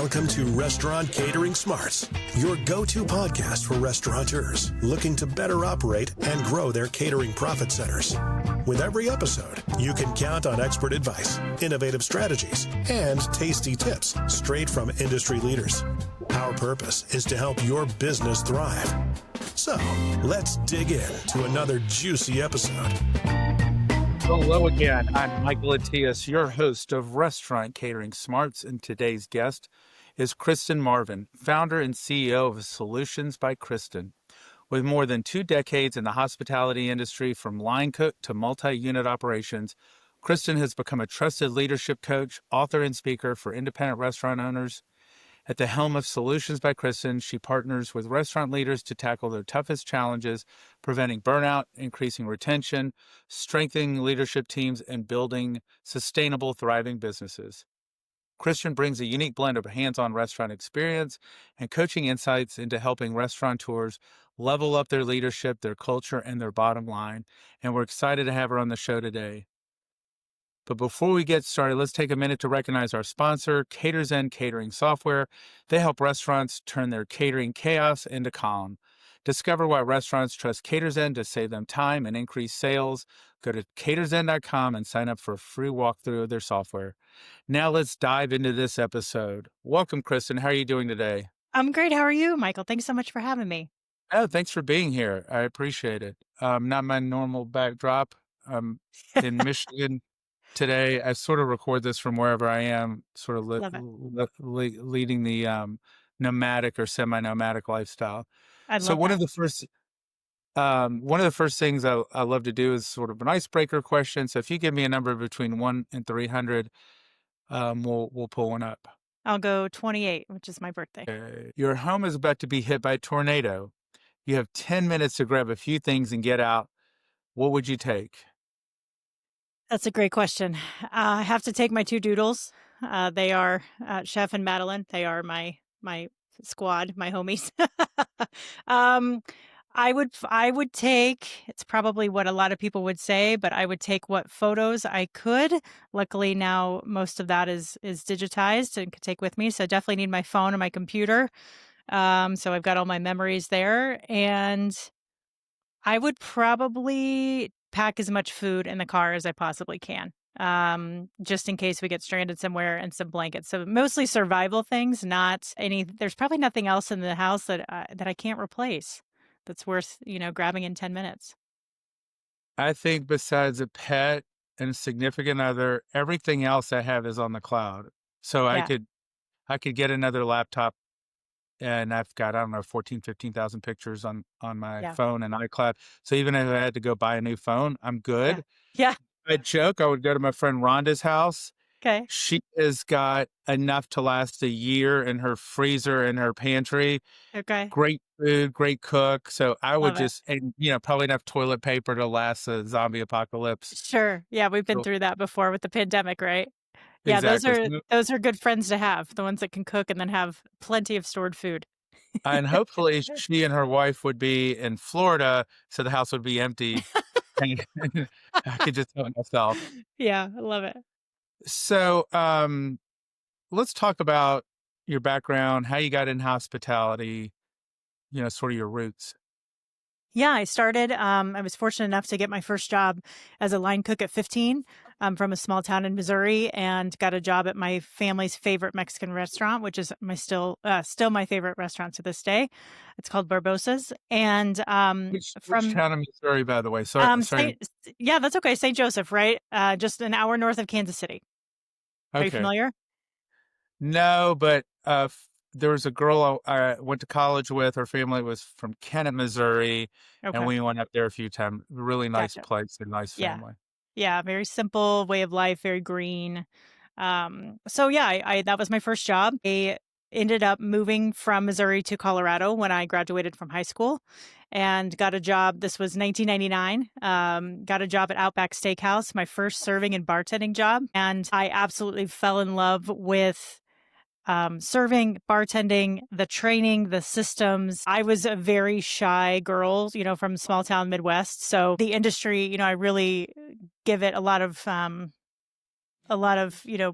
Welcome to Restaurant Catering Smarts, your go-to podcast for restaurateurs looking to better operate and grow their catering profit centers. With every episode, you can count on expert advice, innovative strategies, and tasty tips straight from industry leaders. Our purpose is to help your business thrive. So, let's dig in to another juicy episode. Hello again. I'm Michael Attias, your host of Restaurant Catering Smarts, and today's guest is Christin Marvin, founder and CEO of Solutions by Christin. With more than 2 decades in the hospitality industry, from line cook to multi-unit operations, Christin has become a trusted leadership coach, author, and speaker for independent restaurant owners. At the helm of Solutions by Christin, she partners with restaurant leaders to tackle their toughest challenges, preventing burnout, increasing retention, strengthening leadership teams, and building sustainable, thriving businesses. Christin brings a unique blend of hands-on restaurant experience and coaching insights into helping restaurateurs level up their leadership, their culture, and their bottom line. And we're excited to have her on the show today. But before we get started, let's take a minute to recognize our sponsor, CaterZen Catering Software. They help restaurants turn their catering chaos into calm. Discover why restaurants trust CaterZen to save them time and increase sales. Go to caterzen.com and sign up for a free walkthrough of their software. Now let's dive into this episode. Welcome, Christin. How are you doing today? I'm great. How are you, Michael? Thanks so much for having me. Oh, thanks for being here. I appreciate it. Not my normal backdrop. I'm in Michigan today. I sort of record this from wherever I am, sort of leading the nomadic or semi-nomadic lifestyle. I So love one that. of the first things I love to do is sort of an icebreaker question. So if you give me a number between 1 and 300, we'll pull one up. I'll go 28, which is my birthday. Okay. Your home is about to be hit by a tornado. You have 10 minutes to grab a few things and get out. What would you take? That's a great question. I have to take my 2 doodles. They are Chef and Madeline. They are my squad, my homies. I would take, it's probably what a lot of people would say, but I would take what photos I could. Luckily now most of that is digitized and could take with me. So definitely need my phone and my computer. So I've got all my memories there, and I would probably pack as much food in the car as I possibly can, just in case we get stranded somewhere, and some blankets. So mostly survival things, there's probably nothing else in the house that I can't replace that's worth, grabbing in 10 minutes. I think besides a pet and a significant other, everything else I have is on the cloud. So Yeah. I could get another laptop, and I've got, I don't know, 15,000 pictures on my Yeah. phone and iCloud. So even if I had to go buy a new phone, I'm good. Yeah. I joke, I would go to my friend Rhonda's house. Okay. She has got enough to last a year in her freezer and her pantry. Okay. Great food, great cook. So I would Love it. and probably enough toilet paper to last a zombie apocalypse. Sure. Yeah, we've been So through that before with the pandemic, right? Yeah, exactly. those are good friends to have, the ones that can cook and then have plenty of stored food. And hopefully she and her wife would be in Florida, so the house would be empty. And I could just help myself. Yeah, I love it. So let's talk about your background, how you got in hospitality, sort of your roots. Yeah, I was fortunate enough to get my first job as a line cook at 15. I'm from a small town in Missouri, and got a job at my family's favorite Mexican restaurant, which is still my favorite restaurant to this day. It's called Barbosa's. And Which town in Missouri, by the way? Sorry. Yeah, that's okay. St. Joseph, right? Just an hour north of Kansas City. Are you Okay. familiar? No, but there was a girl I went to college with. Her family was from Kennett, Missouri, Okay. and we went up there a few times. Really nice Gotcha. place and nice Yeah. family. Yeah, very simple way of life, very green. So yeah, I that was my first job. I ended up moving from Missouri to Colorado when I graduated from high school, and got a job. This was 1999. Got a job at Outback Steakhouse, my first serving and bartending job, and I absolutely fell in love with serving, bartending, the training, the systems. I was a very shy girl, from small town Midwest. So the industry, I really give it a lot of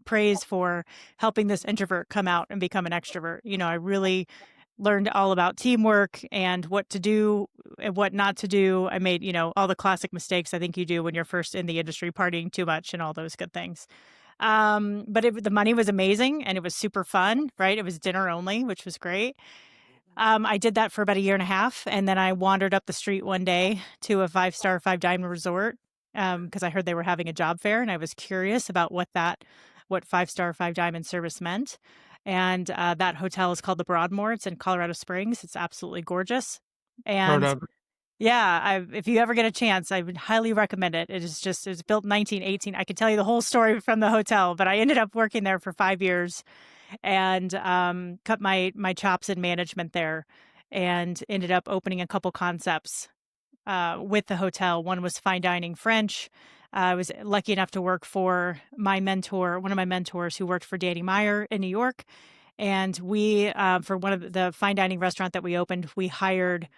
praise for helping this introvert come out and become an extrovert. I really learned all about teamwork and what to do and what not to do. I made, all the classic mistakes I think you do when you're first in the industry, partying too much and all those good things. But the money was amazing and it was super fun, right? It was dinner only, which was great. I did that for about a year and a half, and then I wandered up the street one day to a 5-star, 5-diamond resort because I heard they were having a job fair, and I was curious about what 5-star, 5-diamond service meant. And that hotel is called the Broadmoor. It's in Colorado Springs. It's absolutely gorgeous. Heard And of. yeah, if you ever get a chance, I would highly recommend it. It was built in 1918. I could tell you the whole story from the hotel, but I ended up working there for 5 years and cut my chops in management there, and ended up opening a couple concepts with the hotel. One was fine dining French. I was lucky enough to work for one of my mentors who worked for Danny Meyer in New York. And we, for one of the fine dining restaurant that we opened, we hired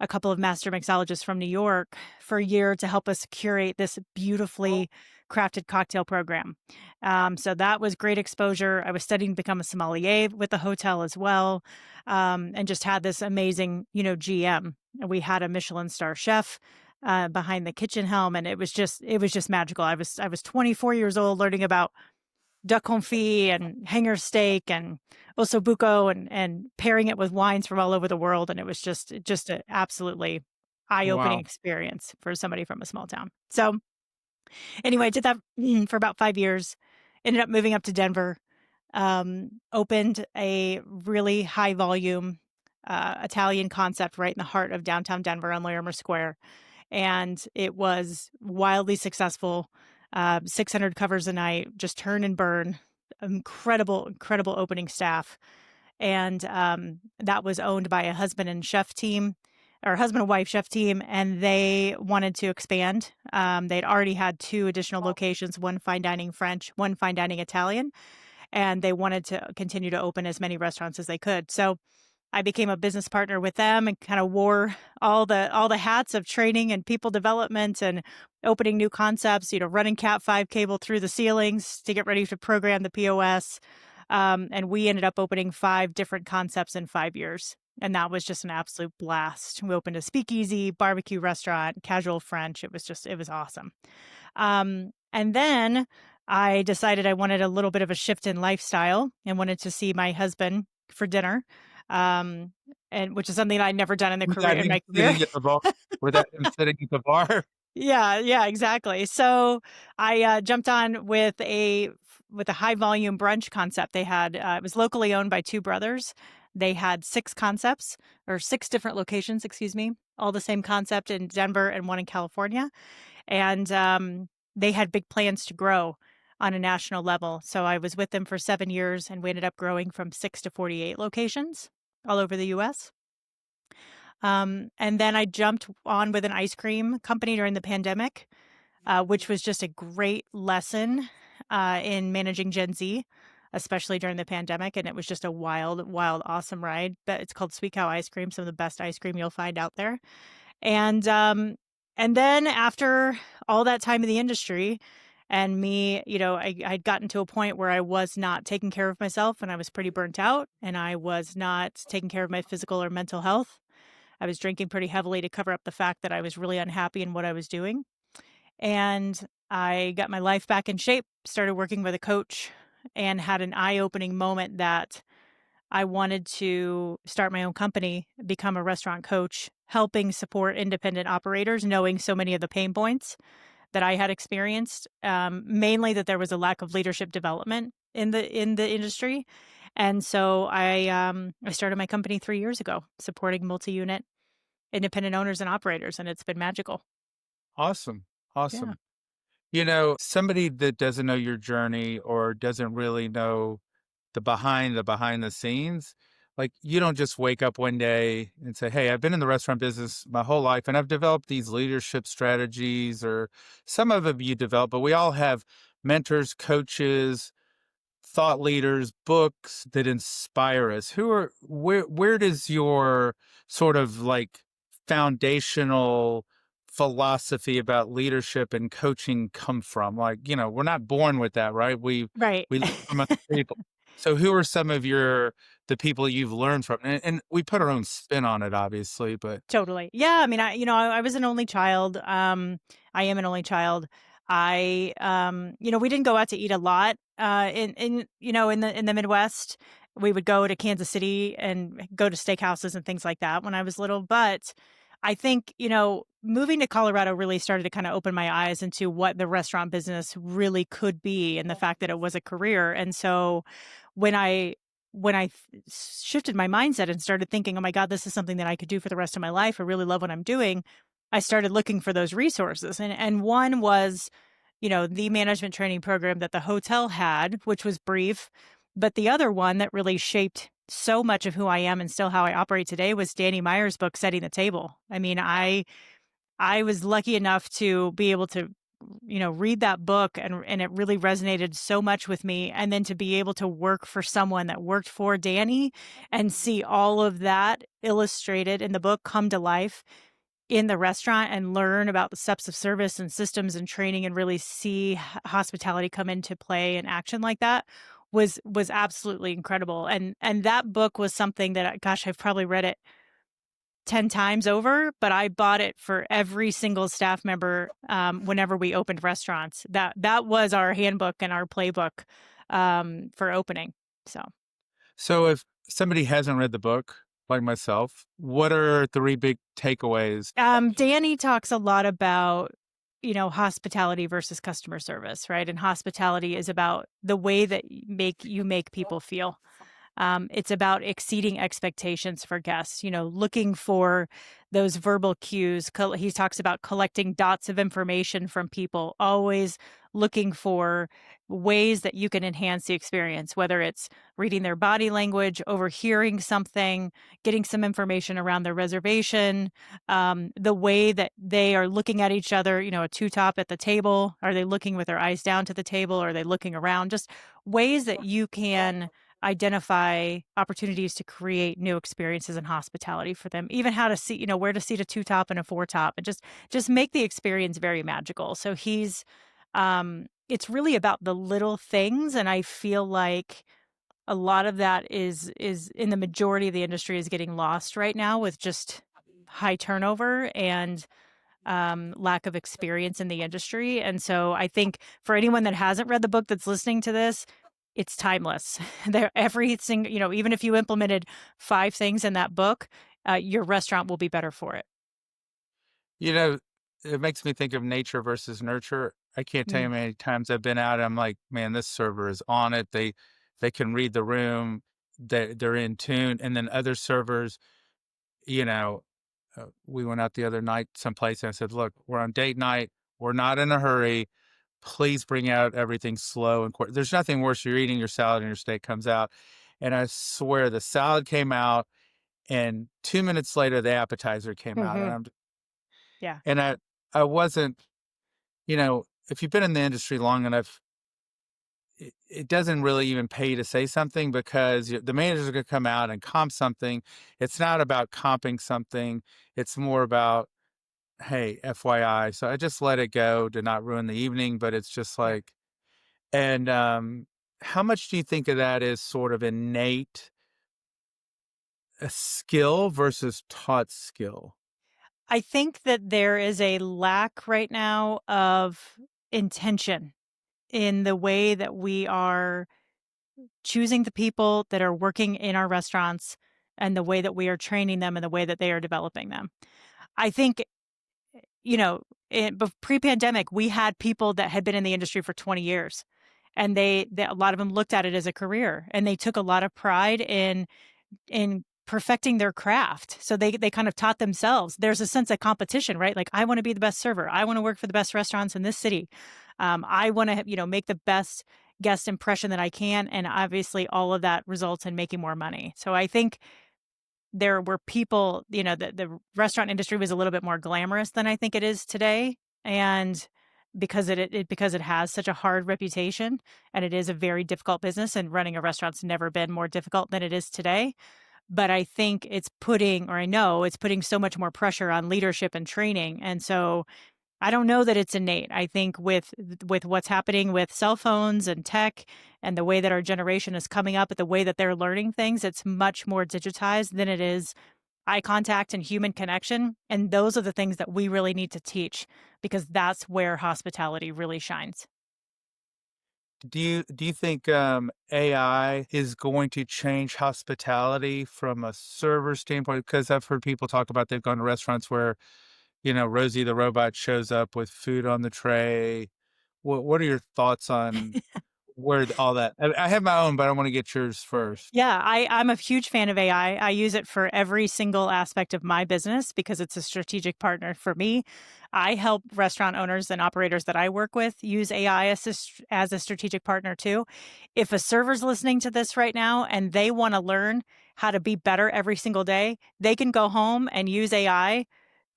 a couple of master mixologists from New York for a year to help us curate this beautifully crafted cocktail program. So that was great exposure. I was studying to become a sommelier with the hotel as well, and just had this amazing, GM. We had a Michelin star chef behind the kitchen helm, and it was just magical. I was 24 years old, learning about duck confit and hanger steak and osso buco and pairing it with wines from all over the world. And it was just an absolutely eye-opening Wow. experience for somebody from a small town. So anyway, I did that for about 5 years, ended up moving up to Denver, opened a really high volume Italian concept right in the heart of downtown Denver on Larimer Square. And it was wildly successful. 600 covers a night, just turn and burn. Incredible opening staff. And that was owned by a husband and wife chef team, and they wanted to expand. They'd already had 2 additional locations, one fine dining French, one fine dining Italian, and they wanted to continue to open as many restaurants as they could. So I became a business partner with them and kind of wore all the hats of training and people development and opening new concepts, running Cat 5 cable through the ceilings to get ready to program the POS. And we ended up opening 5 different concepts in 5 years. And that was just an absolute blast. We opened a speakeasy, barbecue restaurant, casual French. It was awesome. And then I decided I wanted a little bit of a shift in lifestyle and wanted to see my husband for dinner. And which is something I'd never done in Was that him my career. sitting at the bar? Was that him sitting at the bar? Yeah, exactly. So I jumped on with a high volume brunch concept. They had it was locally owned by 2 brothers. They had 6 concepts or 6 different locations, excuse me, all the same concept in Denver and one in California. And they had big plans to grow on a national level. So I was with them for 7 years, and we ended up growing from 6 to 48 locations all over the U.S. And then I jumped on with an ice cream company during the pandemic, which was just a great lesson in managing Gen Z, especially during the pandemic. And it was just a wild, awesome ride. But it's called Sweet Cow Ice Cream, some of the best ice cream you'll find out there. And then after all that time in the industry, and me, I'd gotten to a point where I was not taking care of myself, and I was pretty burnt out, and I was not taking care of my physical or mental health. I was drinking pretty heavily to cover up the fact that I was really unhappy in what I was doing. And I got my life back in shape, started working with a coach, and had an eye-opening moment that I wanted to start my own company, become a restaurant coach, helping support independent operators, knowing so many of the pain points that I had experienced, mainly that there was a lack of leadership development in the industry. And so I started my company 3 years ago, supporting multi-unit independent owners and operators, and it's been magical. Awesome. Yeah. Awesome. Somebody that doesn't know your journey or doesn't really know the behind the scenes, like you don't just wake up one day and say, "Hey, I've been in the restaurant business my whole life and I've developed these leadership strategies," or some of them you develop, but we all have mentors, coaches, thought leaders, books that inspire us. Where does your sort of like foundational philosophy about leadership and coaching come from? Like, we're not born with that, right? We Right. we learn from other people. So who are some of the people you've learned from? And we put our own spin on it, obviously, but Totally. Yeah, I mean, I was an only child. I am an only child. We didn't go out to eat a lot. In the Midwest, we would go to Kansas City and go to steakhouses and things like that when I was little. But I think, moving to Colorado really started to kind of open my eyes into what the restaurant business really could be and the fact that it was a career. And so when I shifted my mindset and started thinking, oh my God, this is something that I could do for the rest of my life. I really love what I'm doing. I started looking for those resources. And one was, the management training program that the hotel had, which was brief. But the other one that really shaped so much of who I am and still how I operate today was Danny Meyer's book, Setting the Table. I mean, I was lucky enough to be able to, read that book and it really resonated so much with me. And then to be able to work for someone that worked for Danny and see all of that illustrated in the book come to life in the restaurant and learn about the steps of service and systems and training and really see hospitality come into play and action like that was absolutely incredible. And that book was something that, gosh, I've probably read it 10 times over, but I bought it for every single staff member whenever we opened restaurants. That was our handbook and our playbook for opening. so if somebody hasn't read the book, like myself, what are 3 big takeaways? Danny talks a lot about, hospitality versus customer service, right? And hospitality is about the way that you make people feel. It's about exceeding expectations for guests, looking for those verbal cues. He talks about collecting dots of information from people, always looking for ways that you can enhance the experience, whether it's reading their body language, overhearing something, getting some information around their reservation, the way that they are looking at each other, a two-top at the table. Are they looking with their eyes down to the table? Or are they looking around? Just ways that you can identify opportunities to create new experiences in hospitality for them, even how to see, where to seat a two-top and a four-top, and just make the experience very magical. So it's really about the little things. And I feel like a lot of that is in the majority of the industry is getting lost right now with just high turnover and lack of experience in the industry. And so I think for anyone that hasn't read the book that's listening to this, it's timeless. Everything, even if you implemented 5 things in that book, your restaurant will be better for it. It makes me think of nature versus nurture. I can't tell you how Mm. many times I've been out. I'm like, man, this server is on it. They can read the room. They're in tune. And then other servers, you know, we went out the other night someplace and I said, look, we're on date night. We're not in a hurry. Please bring out everything slow and quick. There's nothing worse. You're eating your salad and your steak comes out. And I swear the salad came out and 2 minutes later, the appetizer came out. Mhm. Yeah. And I wasn't, if you've been in the industry long enough, it doesn't really even pay to say something because the managers are going to come out and comp something. It's not about comping something. It's more about, hey, FYI. So I just let it go to not ruin the evening, but it's just Yeah. like, and how much do you think of that is sort of innate a skill versus taught skill? I think that there is a lack right now of intention in the way that we are choosing the people that are working in our restaurants and the way that we are training them and the way that they are developing them. I think, pre-pandemic, we had people that had been in the industry for 20 years and a lot of them looked at it as a career and they took a lot of pride in perfecting their craft. So they kind of taught themselves. There's a sense of competition, right? Like, I want to be the best server. I want to work for the best restaurants in this city. I want to, make the best guest impression that I can. And obviously all of that results in making more money. So I think there were people, the restaurant industry was a little bit more glamorous than I think it is today. And because because it has such a hard reputation and it is a very difficult business, and running a restaurant's never been more difficult than it is today. But I think it's putting, or I know it's putting so much more pressure on leadership and training. And so I don't know that it's innate. I think with what's happening with cell phones and tech and the way that our generation is coming up, the way that they're learning things, it's much more digitized than it is eye contact and human connection. And those are the things that we really need to teach, because that's where hospitality really shines. Do you think AI is going to change hospitality from a server standpoint? Because I've heard people talk about they've gone to restaurants where, Rosie the robot shows up with food on the tray. What are your thoughts on where all that? I have my own, but I want to get yours first. Yeah, I'm a huge fan of AI. I use it for every single aspect of my business because it's a strategic partner for me. I help restaurant owners and operators that I work with use AI as a strategic partner too. If a server's listening to this right now and they want to learn how to be better every single day, they can go home and use AI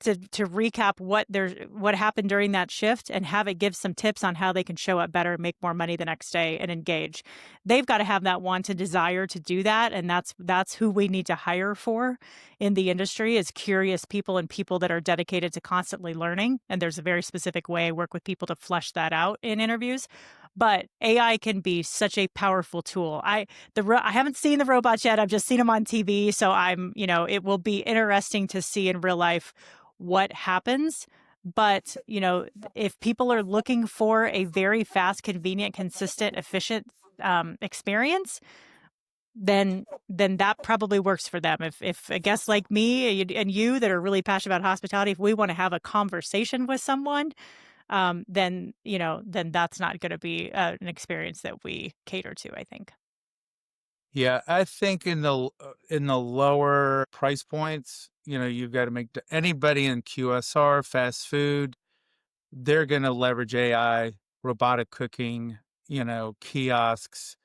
to recap what happened during that shift and have it give some tips on how they can show up better, make more money the next day, and engage. They've got to have that want and desire to do that, and that's who we need to hire for in the industry, is curious people and people that are dedicated to constantly learning. And there's a very specific way I work with people to flesh that out in interviews. But AI can be such a powerful tool. I haven't seen the robots yet. I've just seen them on TV, so it will be interesting to see in real life what happens. But, if people are looking for a very fast, convenient, consistent, efficient experience, then that probably works for them. If a guest like me and you that are really passionate about hospitality, if we want to have a conversation with someone, then that's not going to be an experience that we cater to, I think. Yeah, I think in the lower price points, you've got to make anybody in QSR, fast food, they're going to leverage AI, robotic cooking, kiosks,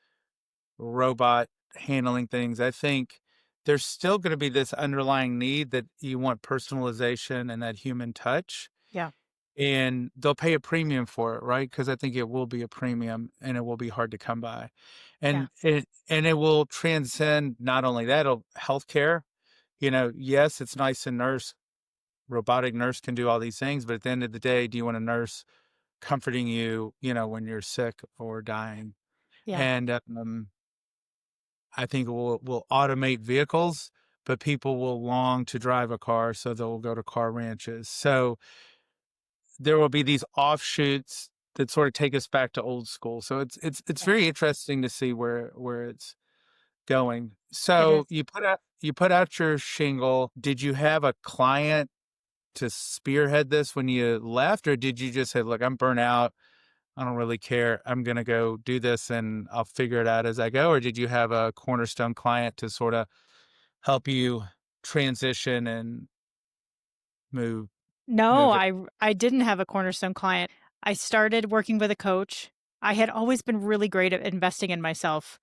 robot handling things. I think there's still going to be this underlying need that you want personalization and that human touch, Yeah. and they'll pay a premium for it, right? Because I think it will be a premium and it will be hard to come by. Yeah. And it will transcend not only that, it'll healthcare. Yes, it's nice to nurse, robotic nurse can do all these things, but at the end of the day, do you want a nurse comforting you, when you're sick or dying? Yeah. And I think we'll automate vehicles, but people will long to drive a car, so they'll go to car ranches. So there will be these offshoots that sort of take us back to old school. So it's Yeah. very interesting to see where it's going. It So is. you put out your shingle. Did you have a client to spearhead this when you left, or did you just say, "Look, I'm burnt out. I don't really care. I'm going to go do this and I'll figure it out as I go"? Or did you have a cornerstone client to sort of help you transition and move No, move it? I didn't have a cornerstone client. I started working with a coach. I had always been really great at investing in myself.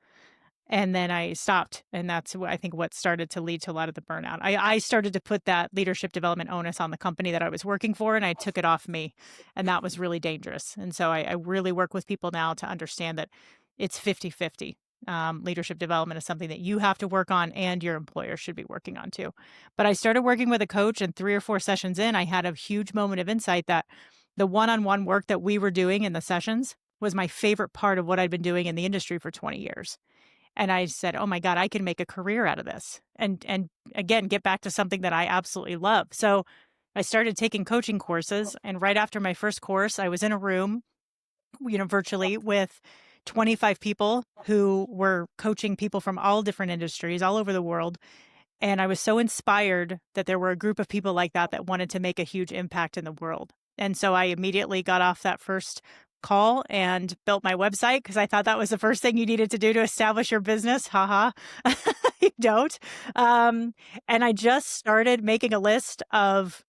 And then I stopped. And that's I think what started to lead to a lot of the burnout. I started to put that leadership development onus on the company that I was working for, and I took it off me. And that was really dangerous. And so I really work with people now to understand that it's 50-50. Leadership development is something that you have to work on and your employer should be working on too. But I started working with a coach, and 3 or 4 sessions in, I had a huge moment of insight that the one-on-one work that we were doing in the sessions was my favorite part of what I'd been doing in the industry for 20 years. And I said, "Oh my God, I can make a career out of this." And again, get back to something that I absolutely love. So I started taking coaching courses, and right after my first course, I was in a room, virtually with 25 people who were coaching people from all different industries all over the world. And I was so inspired that there were a group of people like that wanted to make a huge impact in the world. And so I immediately got off that first call and built my website because I thought that was the first thing you needed to do to establish your business. Haha, you don't. And I just started making a list of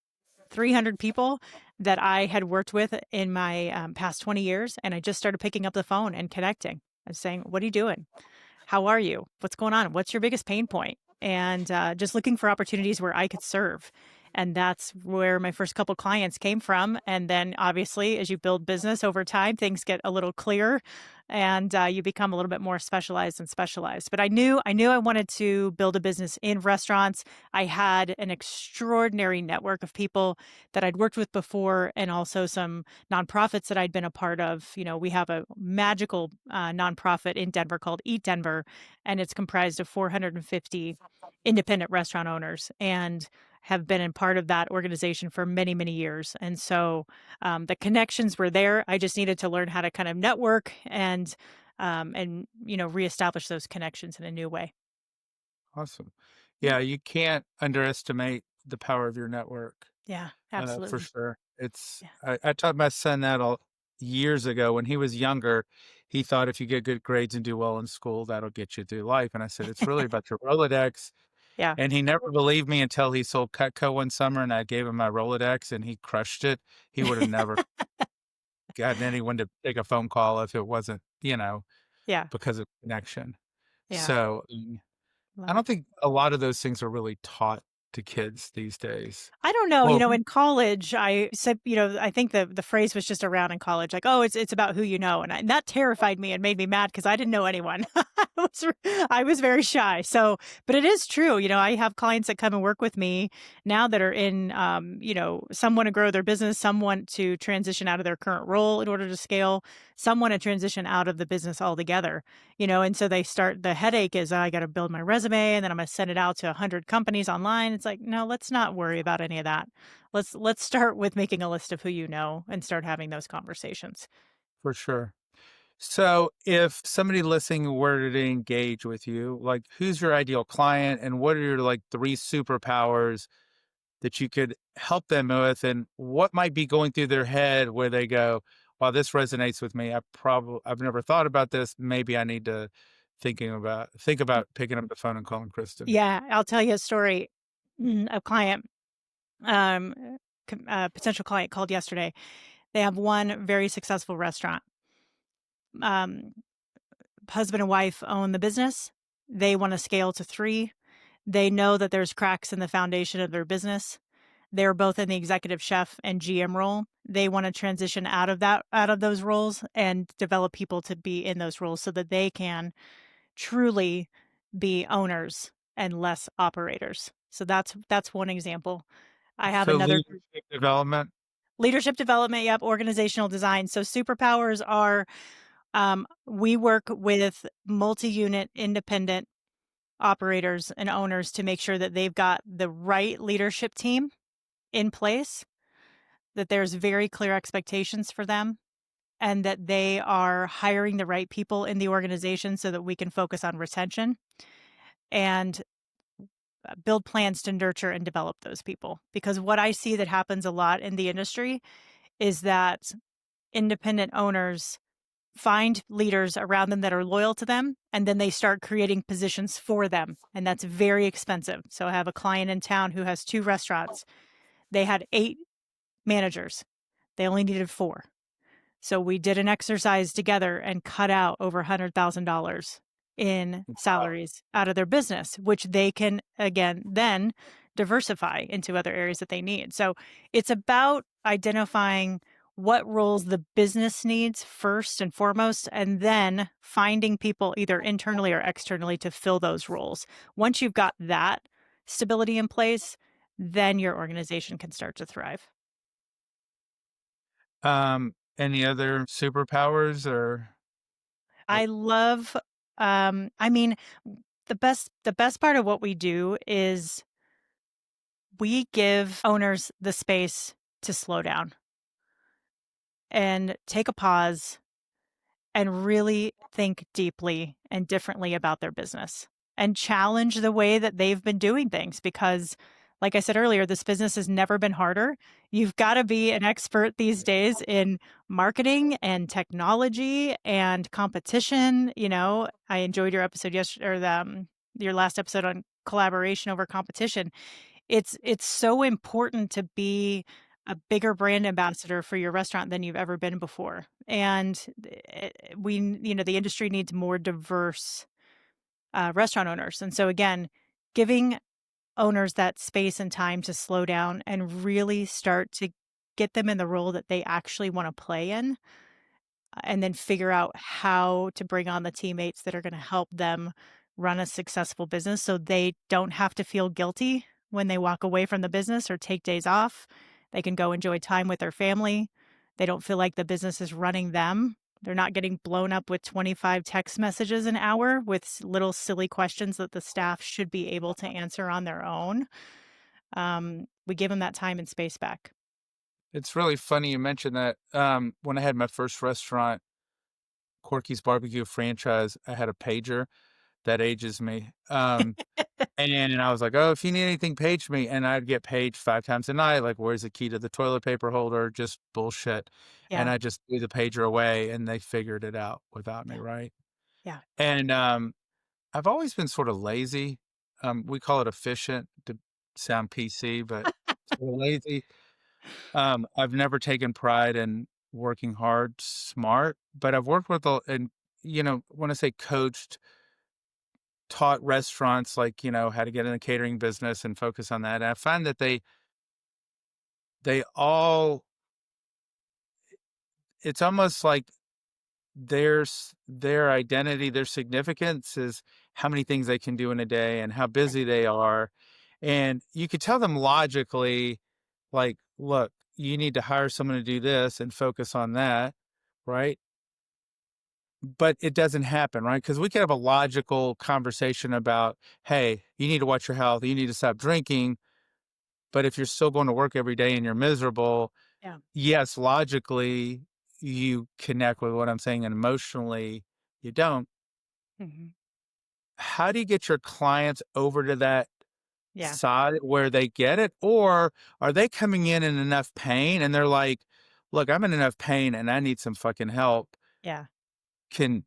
300 people that I had worked with in my past 20 years. And I just started picking up the phone and connecting and saying, "What are you doing? How are you? What's going on? What's your biggest pain point?" And just looking for opportunities where I could serve. And that's where my first couple clients came from. And then obviously, as you build business over time, things get a little clearer. and you become a little bit more specialized and specialized. But I knew I wanted to build a business in restaurants. I had an extraordinary network of people that I'd worked with before, and also some nonprofits that I'd been a part of. We have a magical nonprofit in Denver called Eat Denver, and it's comprised of 450 independent restaurant owners, and have been in part of that organization for many, many years. And so the connections were there. I just needed to learn how to kind of network and reestablish those connections in a new way. Awesome. Yeah. Yeah, you can't underestimate the power of your network, Yeah, for absolutely. sure. It's Yeah. I taught my son that all years ago when he was younger. He thought if you get good grades and do well in school, that'll get you through life. And I said, it's really about your Rolodex. Yeah. And he never believed me until he sold Cutco one summer and I gave him my Rolodex and he crushed it. He would have never gotten anyone to take a phone call if it wasn't, Yeah. because of connection. Yeah. So I Love it. don't think a lot of those things are really taught to kids these days. I don't know. Well, In college, I said, I think the phrase was just around in college, like, oh, it's about who you know, and that terrified me and made me mad because I didn't know anyone. I was very shy. So, but it is true. I have clients that come and work with me now that are in, some want to grow their business, some want to transition out of their current role in order to scale, some want to transition out of the business altogether. And so they start, the headache is, I got to build my resume and then I'm going to send it out to 100 companies online. It's like, no, let's not worry about any of that. Let's start with making a list of who you know and start having those conversations. for sure. So if somebody listening were to engage with you, like who's your ideal client and what are your like three superpowers that you could help them with and what might be going through their head where they go, wow, this resonates with me. I've never thought about this. Maybe I need to think about picking up the phone and calling Kristen. Yeah, I'll tell you a story. A client, um, potential client called yesterday. They have one very successful restaurant. Um, Husband and wife own the business. They want to scale to three. They know that there's cracks in the foundation of their business. They're both in the executive chef and GM role. They want to transition out of those roles and develop people to be in those roles so that they can truly be owners and less operators. So that's one example. I have So another leadership development. leadership development, yep, organizational design. So superpowers are we work with multi-unit independent operators and owners to make sure that they've got the right leadership team in place, that there's very clear expectations for them, and that they are hiring the right people in the organization so that we can focus on retention and build plans to nurture and develop those people. Because what I see that happens a lot in the industry is that independent owners find leaders around them that are loyal to them, and then they start creating positions for them. And that's very expensive. So I have a client in town who has 2 restaurants. They had 8 managers. They only needed 4. So we did an exercise together and cut out over $100,000 in salaries out of their business, which they can again then diversify into other areas that they need. So it's about identifying what roles the business needs first and foremost, and then finding people either internally or externally to fill those roles. Once you've got that stability in place, then your organization can start to thrive. Any other superpowers or I love I mean, the best part of what we do is we give owners the space to slow down and take a pause and really think deeply and differently about their business and challenge the way that they've been doing things because like I said earlier, this business has never been harder. You've got to be an expert these days in marketing and technology and competition. I enjoyed your episode yesterday or your last episode on collaboration over competition. It's so important to be a bigger brand ambassador for your restaurant than you've ever been before. And the industry needs more diverse restaurant owners. And so again, giving owners that space and time to slow down and really start to get them in the role that they actually want to play in and then figure out how to bring on the teammates that are going to help them run a successful business so they don't have to feel guilty when they walk away from the business or take days off. They can go enjoy time with their family. They don't feel like the business is running them. They're not getting blown up with 25 text messages an hour with little silly questions that the staff should be able to answer on their own. We give them that time and space back. It's really funny you mentioned that. When I had my first restaurant, Corky's Barbecue franchise, I had a pager that ages me. And I was like, oh, if you need anything, page me. And I'd get paged 5 times a night. Like, where's the key to the toilet paper holder? Just bullshit. And Yeah, I just threw the pager away and they figured it out without me. yeah, Right. yeah. And I've always been sort of lazy. We call it efficient to sound PC, but sort of lazy. I've never taken pride in working hard, smart, but I've worked with, and, when I say coached, taught restaurants, like, how to get in the catering business and focus on that. And I find that they all, it's almost like their identity, their significance is how many things they can do in a day and how busy they are. And you could tell them logically, like, look, you need to hire someone to do this and focus on that, right? But it doesn't happen, right? Because we could have a logical conversation about, hey, you need to watch your health, you need to stop drinking. But if you're still going to work every day and you're miserable, Yeah. yes, logically you connect with what I'm saying, and emotionally you don't. Mhm. How do you get your clients over to that Yeah, side where they get it? Or are they coming in enough pain and they're like, look, I'm in enough pain and I need some fucking help. yeah. Can,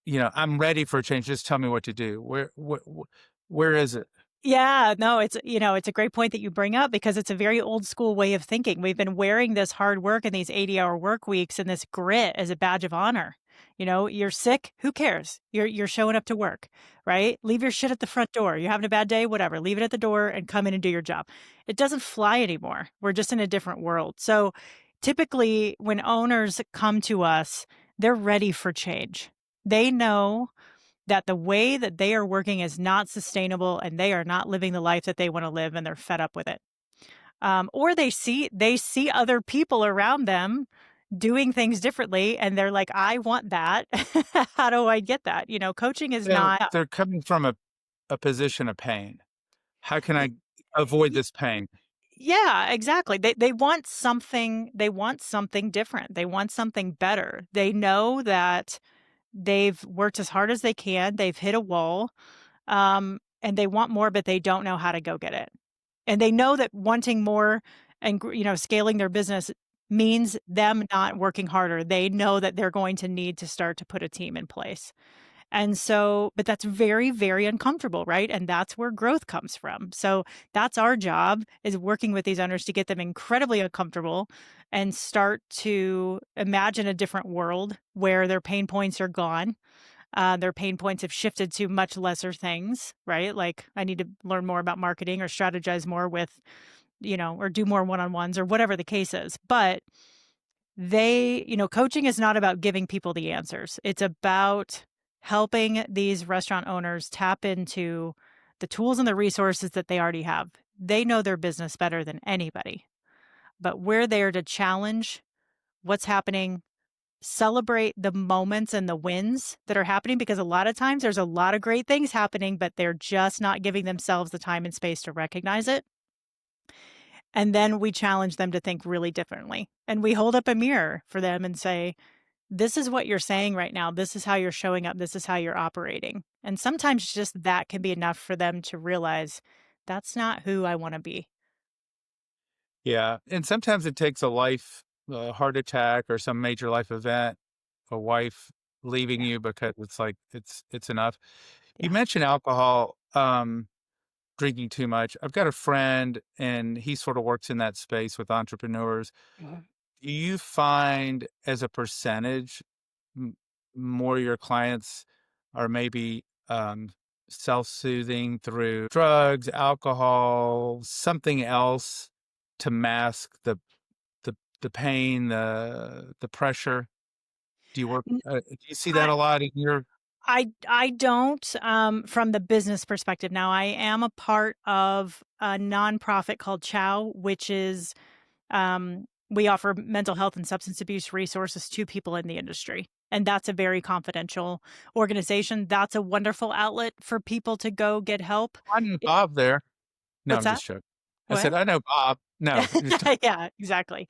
I'm ready for a change. Just tell me what to do. Where is it? Yeah, no, it's a great point that you bring up because it's a very old school way of thinking. We've been wearing this hard work and these 80-hour work weeks and this grit as a badge of honor. You're sick, who cares? You're showing up to work, right? Leave your shit at the front door. You're having a bad day, whatever. Leave it at the door and come in and do your job. It doesn't fly anymore. We're just in a different world. So, typically when owners come to us, they're ready for change. They know that the way that they are working is not sustainable and they are not living the life that they want to live and they're fed up with it. Or they see other people around them doing things differently and they're like, I want that. How do I get that? Coaching is not They're coming from a position of pain. How can y- I avoid y- this pain? yeah, exactly. They want something different. They want something better. They know that they've worked as hard as they can. They've hit a wall. And they want more, but they don't know how to go get it. And they know that wanting more and scaling their business means them not working harder. They know that they're going to need to start to put a team in place. And so, but that's very, very uncomfortable, right? And that's where growth comes from. So that's our job is working with these owners to get them incredibly uncomfortable and start to imagine a different world where their pain points are gone. Their pain points have shifted to much lesser things, right? Like I need to learn more about marketing or strategize more with, or do more one-on-ones or whatever the case is. But coaching is not about giving people the answers. It's about helping these restaurant owners tap into the tools and the resources that they already have. They know their business better than anybody, but we're there to challenge what's happening, celebrate the moments and the wins that are happening because a lot of times there's a lot of great things happening, but they're just not giving themselves the time and space to recognize it. And then we challenge them to think really differently. And we hold up a mirror for them and say, this is what you're saying right now. This is how you're showing up. This is how you're operating. And sometimes just that can be enough for them to realize that's not who I want to be. Yeah. And sometimes it takes a heart attack or some major life event, a wife leaving Yeah. you because it's like it's enough. You Yeah. mentioned alcohol, drinking too much. I've got a friend and he sort of works in that space with entrepreneurs. Mhm. Do you find as a percentage m more of your clients are maybe, self-soothing through drugs, alcohol, something else to mask the pain, the pressure? Do you work, N- do you see that I a lot in your, I don't from the business perspective. Now I am a part of a nonprofit called Chow, which is we offer mental health and substance abuse resources to people in the industry. And that's a very confidential organization. That's a wonderful outlet for people to go get help. I know It- Bob there. No, What's I'm that? just joking. I What? said, I know Bob. No, just, Yeah, exactly.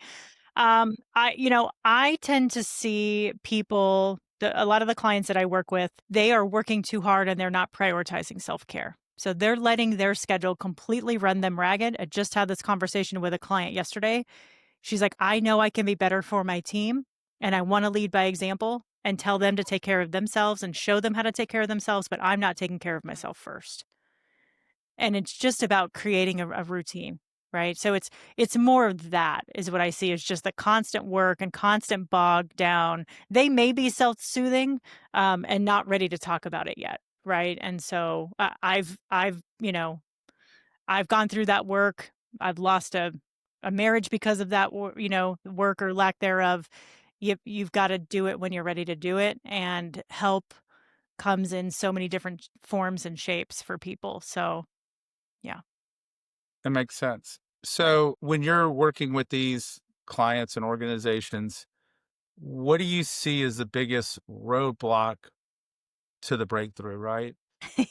I tend to see people, a lot of the clients that I work with, they are working too hard and they're not prioritizing self-care. So they're letting their schedule completely run them ragged. I just had this conversation with a client yesterday. She's like, I know I can be better for my team and I want to lead by example and tell them to take care of themselves and show them how to take care of themselves, but I'm not taking care of myself first. And it's just about creating a routine, right? So it's more of that is what I see is just the constant work and constant bog down. They may be self-soothing and not ready to talk about it yet, right? And so I've gone through that work. I've lost a marriage because of that, work or lack thereof. You've got to do it when you're ready to do it, and help comes in so many different forms and shapes for people. So yeah. that makes sense. So when you're working with these clients and organizations, what do you see as the biggest roadblock to the breakthrough, right?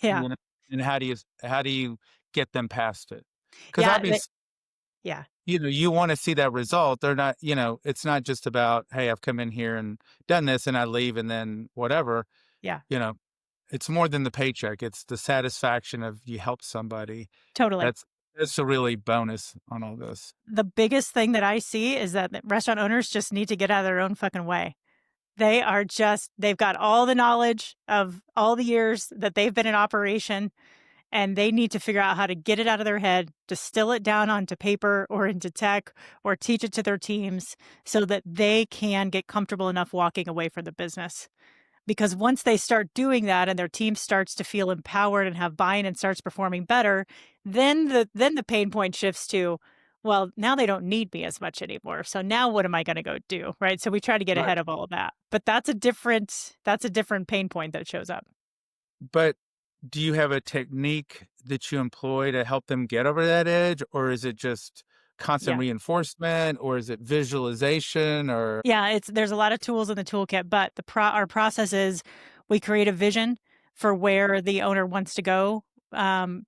Yeah. You know, and how do you get them past it? Because Yeah, obviously, yeah, you want to see that result. They're not, it's not just about, hey, I've come in here and done this and I leave and then whatever. yeah, You know, it's more than the paycheck. It's the satisfaction of you help somebody. totally. That's that's a really bonus on all this. The biggest thing that I see is that the restaurant owners just need to get out of their own fucking way. They've got all the knowledge of all the years that they've been in operation, and they need to figure out how to get it out of their head, distill it down onto paper or into tech or teach it to their teams so that they can get comfortable enough walking away from the business. Because once they start doing that and their team starts to feel empowered and have buy-in and starts performing better, then the pain point shifts to, well, now they don't need me as much anymore. So now what am I going to go do? Right. So we try to get Right. ahead of all of that. But that's a different pain point that shows up. But do you have a technique that you employ to help them get over that edge, or is it just constant Yeah. reinforcement, or is it visualization, or Yeah, there's a lot of tools in the toolkit, but our process is we create a vision for where the owner wants to go,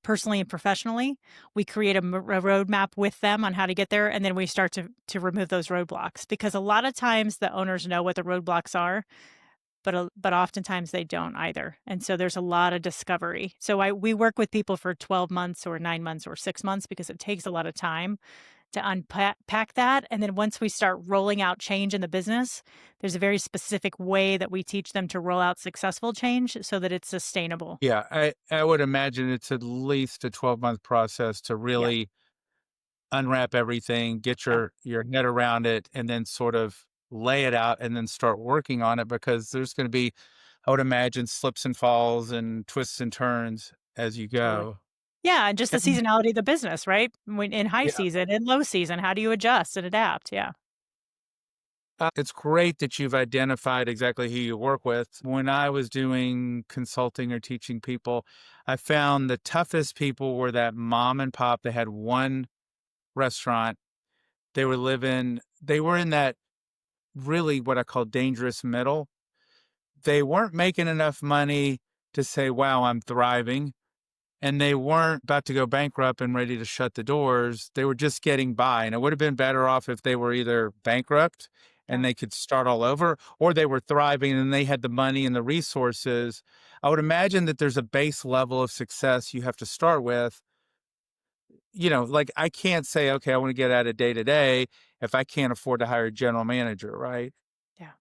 personally and professionally. We create a roadmap with them on how to get there, and then we start to remove those roadblocks, because a lot of times the owners know what the roadblocks are, but oftentimes they don't either. And so there's a lot of discovery. So we work with people for 12 months or 9 months or 6 months because it takes a lot of time to unpack that. And then once we start rolling out change in the business, there's a very specific way that we teach them to roll out successful change so that it's sustainable. yeah, I would imagine it's at least a 12-month process to Yes. really unwrap everything, get Yeah. your head around it, and then sort of lay it out and then start working on it, because there's going to be, I would imagine, slips and falls and twists and turns as you Totally. go. Yeah. And just the And, seasonality of the business, right? When in high yeah, season and low season, how do you adjust and adapt? Yeah. it's great that you've identified exactly who you work with. When I was doing consulting or teaching people, I found the toughest people were that mom and pop. They had one restaurant. They were in that really what I call dangerous middle. They weren't making enough money to say, wow, I'm thriving. And they weren't about to go bankrupt and ready to shut the doors. They were just getting by. And it would have been better off if they were either bankrupt Yeah. and they could start all over, or they were thriving and they had the money and the resources. I would imagine that there's a base level of success you have to start with. Like I can't say, okay, I want to get out of day to day if I can't afford to hire a general manager, right? Yeah.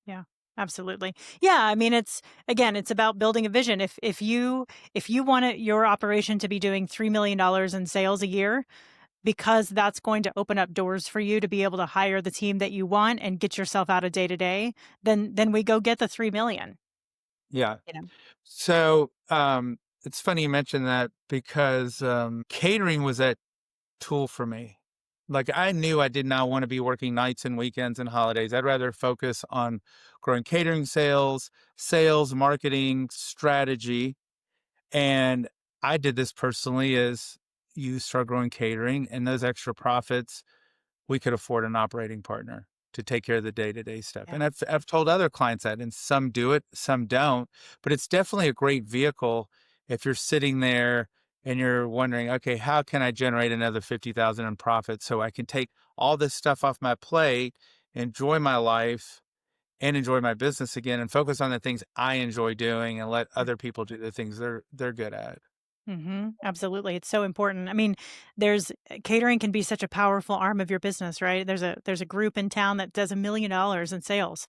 Yeah, absolutely. Yeah, I mean, it's about building a vision. If you want your operation to be doing $3 million in sales a year, because that's going to open up doors for you to be able to hire the team that you want and get yourself out of day to day, then we go get the 3 million. Yeah. You know. So it's funny you mentioned that, because catering was that tool for me. Like I knew I did not want to be working nights and weekends and holidays. I'd rather focus on growing catering sales, marketing, strategy. And I did this personally as you start growing catering and those extra profits, we could afford an operating partner to take care of the day-to-day stuff. Yeah. And I've told other clients that, and some do it, some don't, but it's definitely a great vehicle if you're sitting there and you're wondering, okay, how can I generate another 50,000 in profit so I can take all this stuff off my plate, enjoy my life and enjoy my business again and focus on the things I enjoy doing and let other people do the things they're good at. Absolutely. It's so important. I mean, there's catering can be such a powerful arm of your business, right? There's a group in town that does $1 million in sales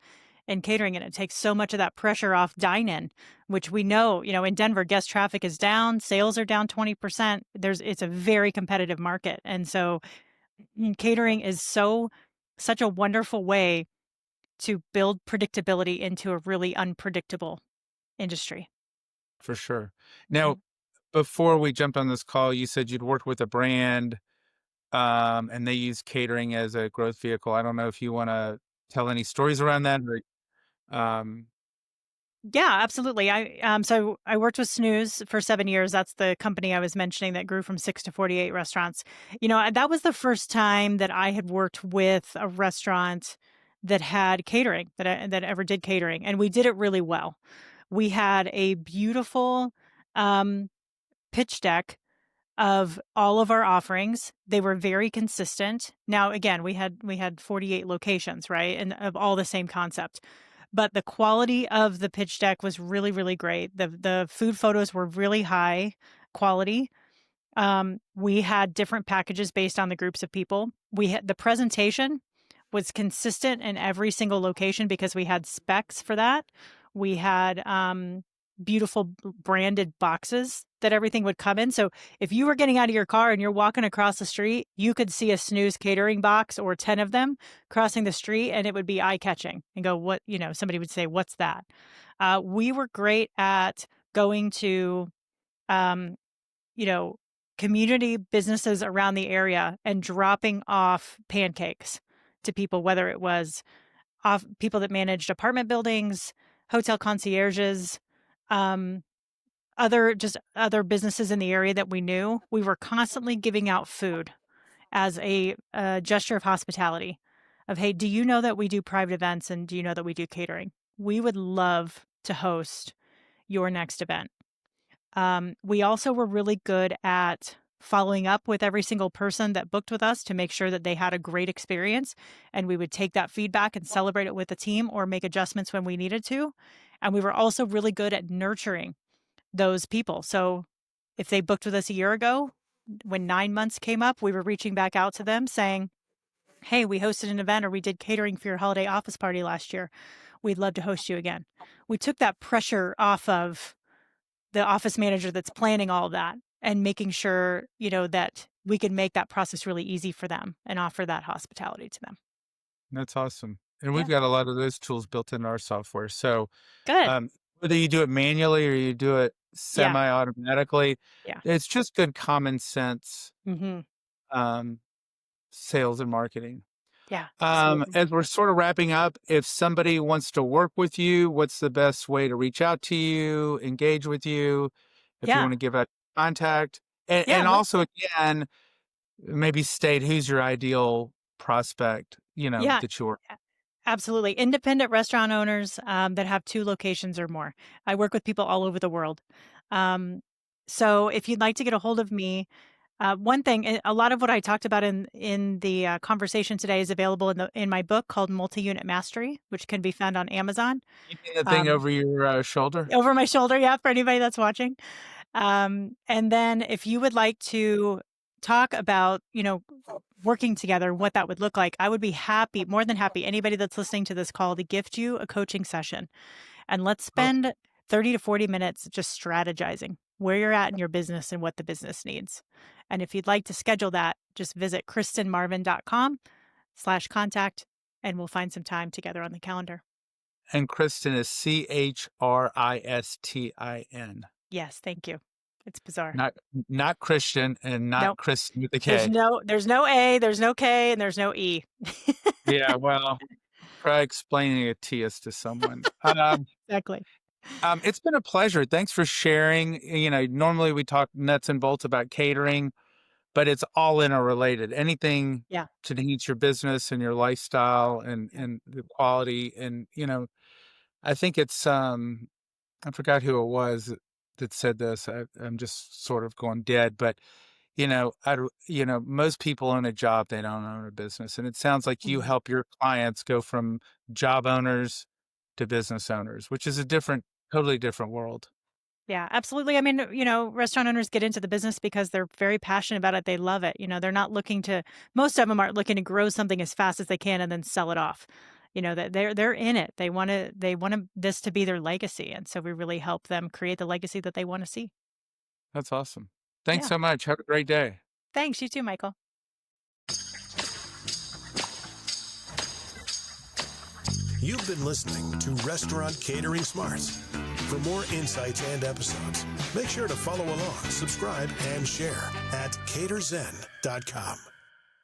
in catering, and it takes so much of that pressure off dine-in, which we know, in Denver, guest traffic is down, sales are down 20%. It's a very competitive market. And so catering is such a wonderful way to build predictability into a really unpredictable industry. For sure. Now, Mhm. before we jumped on this call, you said you'd worked with a brand, and they use catering as a growth vehicle. I don't know if you want to tell any stories around that, or, Yeah, absolutely. I worked with Snooze for 7 years. That's the company I was mentioning that grew from 6 to 48 restaurants. That was the first time that I had worked with a restaurant that had catering, that ever did catering, and we did it really well. We had a beautiful um, pitch deck of all of our offerings. They were very consistent. Now, again, we had 48 locations, right? And of all the same concept. But the quality of the pitch deck was really, really great. The food photos were really high quality. We had different packages based on the groups of people. We had the presentation was consistent in every single location because we had specs for that. We had beautiful branded boxes that everything would come in. So if you were getting out of your car and you're walking across the street, you could see a Snooze catering box or 10 of them crossing the street, and it would be eye catching and go, what, somebody would say, what's that? We were great at going to, um, you know, community businesses around the area and dropping off pancakes to people, whether it was off people that managed apartment buildings, hotel concierges, um, other businesses in the area that we knew. We were constantly giving out food as a gesture of hospitality. Of hey, do you know that we do private events and do you know that we do catering? We would love to host your next event. We also were really good at following up with every single person that booked with us to make sure that they had a great experience. And we would take that feedback and celebrate it with the team or make adjustments when we needed to. And we were also really good at nurturing those people. So if they booked with us a year ago, when 9 months came up, we were reaching back out to them saying, hey, we hosted an event or we did catering for your holiday office party last year. We'd love to host you again. We took that pressure off of the office manager that's planning all of that and making sure, that we could make that process really easy for them and offer that hospitality to them. that's awesome. And we've Yeah. got a lot of those tools built into our software. So, Good. whether you do it manually or you do it Yeah. semi-automatically, Yeah. it's just good common sense, hmm um, sales and marketing. Yeah. Absolutely. As we're sort of wrapping up, if somebody wants to work with you, what's the best way to reach out to you, engage with you? If you Yeah. want to give out contact, and, Yeah. also again, maybe state who's your ideal prospect, Yeah. that you're. Absolutely. Independent restaurant owners that have 2 locations or more. I work with people all over the world. Um, so if you'd like to get a hold of me, one thing, a lot of what I talked about in the conversation today is available in my book called Multi-Unit Mastery, which can be found on Amazon. You mean the thing Um, over your shoulder? over my shoulder, yeah, for anybody that's watching. And then if you would like to talk about, working together, what that would look like, I would be happy, more than happy, anybody that's listening to this call to gift you a coaching session. And let's Oh, spend 30 to 40 minutes just strategizing where you're at in your business and what the business needs. And if you'd like to schedule that, just visit kristinmarvin.com/contact and we'll find some time together on the calendar. and Kristen is Christin. Yes, thank you. It's bizarre. Not Christian and not Nope. Kristen with the There's K. there's no A, there's no K, and there's no E. Yeah, well, try explaining Attias to someone. Exactly. It's been a pleasure. Thanks for sharing. Normally we talk nuts and bolts about catering, but it's all interrelated. Anything Yeah. to enhance your business and your lifestyle and the quality. And, I think it's, I forgot who it was that said this. I'm just sort of going dead, but most people own a job, they don't own a business. And it sounds like you Mhm. help your clients go from job owners to business owners, which is a totally different world. Yeah, absolutely. I mean, restaurant owners get into the business because they're very passionate about it. They love it. They're not looking to, most of them aren't looking to grow something as fast as they can and then sell it off. That they're in it. They want this to be their legacy. And so we really help them create the legacy that they want to see. That's awesome. Thanks Yeah. so much. Have a great day. Thanks. You too, Michael. You've been listening to Restaurant Catering Smarts. For more insights and episodes, make sure to follow along, subscribe, and share at caterzen.com.